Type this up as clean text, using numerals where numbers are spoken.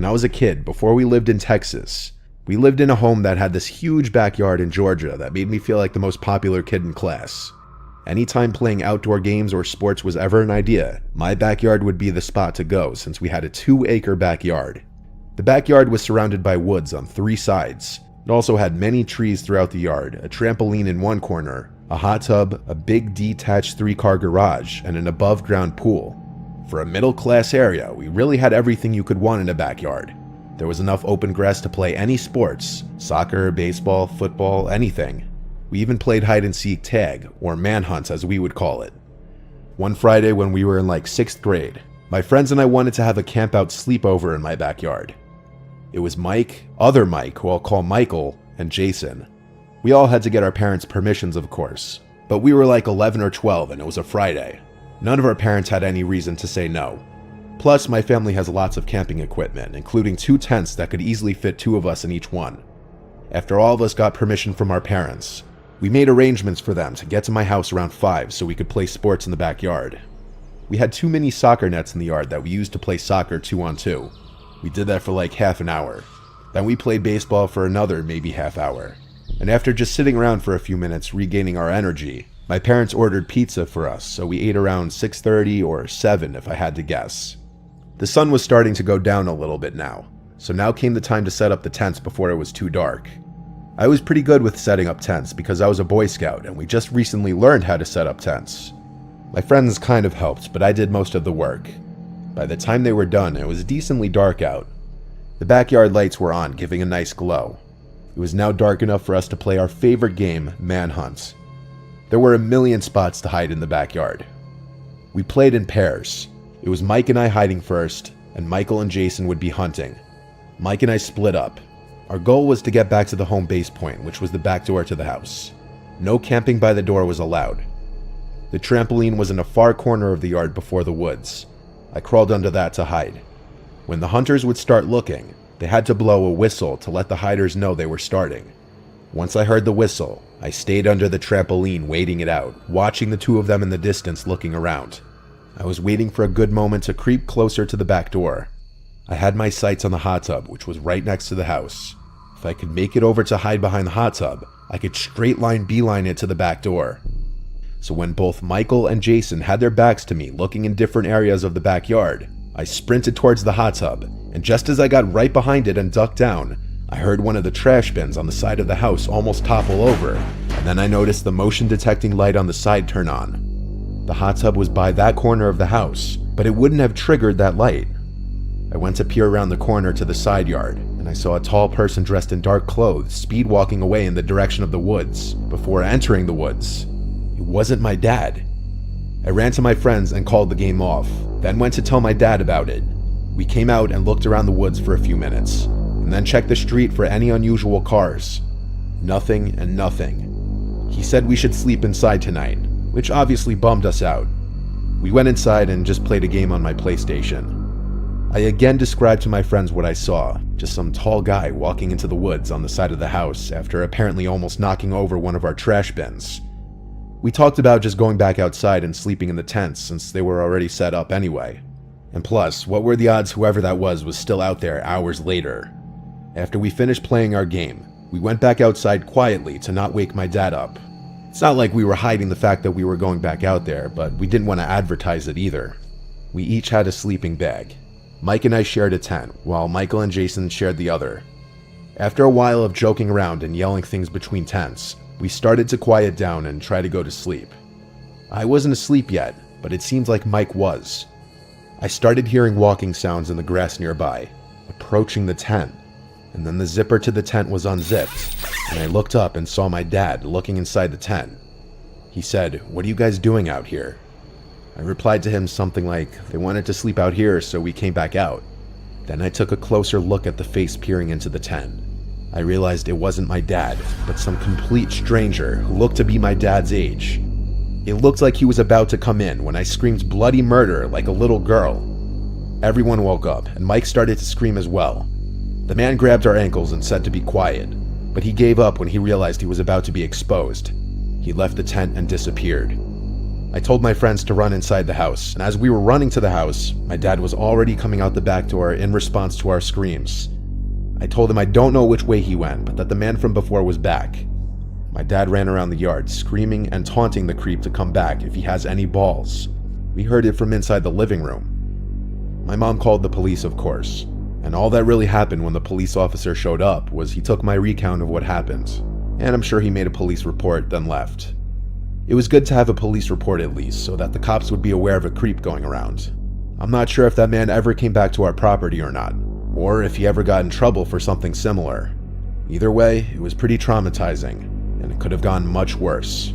When I was a kid, before we lived in Texas, we lived in a home that had this huge backyard in Georgia that made me feel like the most popular kid in class. Anytime playing outdoor games or sports was ever an idea, my backyard would be the spot to go since we had a 2-acre backyard. The backyard was surrounded by woods on 3 sides. It also had many trees throughout the yard, a trampoline in one corner, a hot tub, a big detached 3-car garage, and an above-ground pool. For a middle-class area, we really had everything you could want in a backyard. There was enough open grass to play any sports, soccer, baseball, football, anything. We even played hide-and-seek tag, or manhunt as we would call it. One Friday when we were in like 6th grade, my friends and I wanted to have a camp-out sleepover in my backyard. It was Mike, other Mike, who I'll call Michael, and Jason. We all had to get our parents' permissions, of course, but we were like 11 or 12 and it was a Friday. None of our parents had any reason to say no. Plus, my family has lots of camping equipment, including 2 tents that could easily fit 2 of us in each one. After all of us got permission from our parents, we made arrangements for them to get to my house around 5 so we could play sports in the backyard. We had 2 mini soccer nets in the yard that we used to play soccer 2-on-2. We did that for like half an hour. Then we played baseball for another maybe half hour. And after just sitting around for a few minutes regaining our energy, my parents ordered pizza for us, so we ate around 6:30 or 7 if I had to guess. The sun was starting to go down a little bit now, so now came the time to set up the tents before it was too dark. I was pretty good with setting up tents because I was a Boy Scout and we just recently learned how to set up tents. My friends kind of helped, but I did most of the work. By the time they were done, it was decently dark out. The backyard lights were on, giving a nice glow. It was now dark enough for us to play our favorite game, Manhunt. There were a million spots to hide in the backyard. We played in pairs. It was Mike and I hiding first, and Michael and Jason would be hunting. Mike and I split up. Our goal was to get back to the home base point, which was the back door to the house. No camping by the door was allowed. The trampoline was in a far corner of the yard before the woods. I crawled under that to hide. When the hunters would start looking, they had to blow a whistle to let the hiders know they were starting. Once I heard the whistle, I stayed under the trampoline waiting it out, watching the 2 of them in the distance looking around. I was waiting for a good moment to creep closer to the back door. I had my sights on the hot tub, which was right next to the house. If I could make it over to hide behind the hot tub, I could straight line beeline it to the back door. So when both Michael and Jason had their backs to me looking in different areas of the backyard, I sprinted towards the hot tub, and just as I got right behind it and ducked down, I heard one of the trash bins on the side of the house almost topple over, and then I noticed the motion detecting light on the side turn on. The hot tub was by that corner of the house, but it wouldn't have triggered that light. I went to peer around the corner to the side yard, and I saw a tall person dressed in dark clothes speed walking away in the direction of the woods before entering the woods. It wasn't my dad. I ran to my friends and called the game off, then went to tell my dad about it. We came out and looked around the woods for a few minutes, and then checked the street for any unusual cars. Nothing and nothing. He said we should sleep inside tonight, which obviously bummed us out. We went inside and just played a game on my PlayStation. I again described to my friends what I saw, just some tall guy walking into the woods on the side of the house after apparently almost knocking over one of our trash bins. We talked about just going back outside and sleeping in the tents since they were already set up anyway. And plus, what were the odds whoever that was still out there hours later? After we finished playing our game, we went back outside quietly to not wake my dad up. It's not like we were hiding the fact that we were going back out there, but we didn't want to advertise it either. We each had a sleeping bag. Mike and I shared a tent, while Michael and Jason shared the other. After a while of joking around and yelling things between tents, we started to quiet down and try to go to sleep. I wasn't asleep yet, but it seemed like Mike was. I started hearing walking sounds in the grass nearby, approaching the tent, and then the zipper to the tent was unzipped, and I looked up and saw my dad looking inside the tent. He said, "What are you guys doing out here?" I replied to him something like, "They wanted to sleep out here, so we came back out." Then I took a closer look at the face peering into the tent. I realized it wasn't my dad, but some complete stranger who looked to be my dad's age. It looked like he was about to come in when I screamed bloody murder like a little girl. Everyone woke up, and Mike started to scream as well. The man grabbed our ankles and said to be quiet, but he gave up when he realized he was about to be exposed. He left the tent and disappeared. I told my friends to run inside the house, and as we were running to the house, my dad was already coming out the back door in response to our screams. I told him I don't know which way he went, but that the man from before was back. My dad ran around the yard, screaming and taunting the creep to come back if he has any balls. We heard it from inside the living room. My mom called the police, of course, and all that really happened when the police officer showed up was he took my recount of what happened, and I'm sure he made a police report, then left. It was good to have a police report at least, so that the cops would be aware of a creep going around. I'm not sure if that man ever came back to our property or not, or if he ever got in trouble for something similar. Either way, it was pretty traumatizing, and it could have gone much worse.